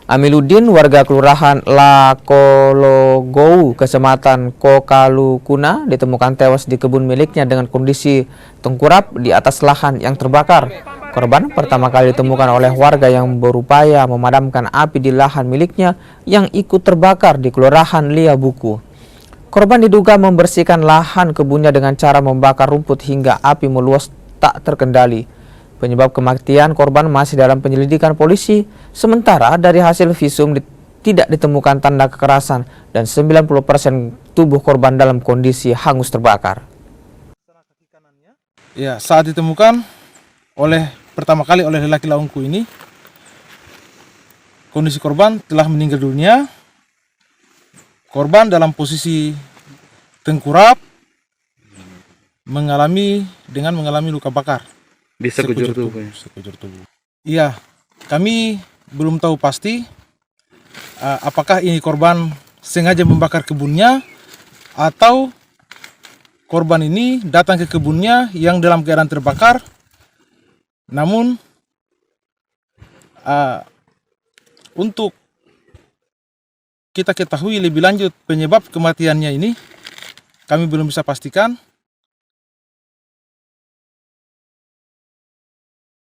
Amiluddin, warga Kelurahan Lakologou, Kecamatan Kokalukuna, ditemukan tewas di kebun miliknya dengan kondisi tengkurap di atas lahan yang terbakar. Korban pertama kali ditemukan oleh warga yang berupaya memadamkan api di lahan miliknya yang ikut terbakar di Kelurahan Liabuku. Korban diduga membersihkan lahan kebunnya dengan cara membakar rumput hingga api meluas tak terkendali. Penyebab kematian korban masih dalam penyelidikan polisi, sementara dari hasil visum tidak ditemukan tanda kekerasan dan 90% tubuh korban dalam kondisi hangus terbakar. Ya, saat ditemukan pertama kali oleh lelaki laungku ini, kondisi korban telah meninggal dunia. Korban dalam posisi tengkurap mengalami luka bakar di sekujur tubuh. Iya, kami belum tahu pasti apakah ini korban sengaja membakar kebunnya atau korban ini datang ke kebunnya yang dalam keadaan terbakar. Namun untuk kita ketahui lebih lanjut penyebab kematiannya ini kami belum bisa pastikan.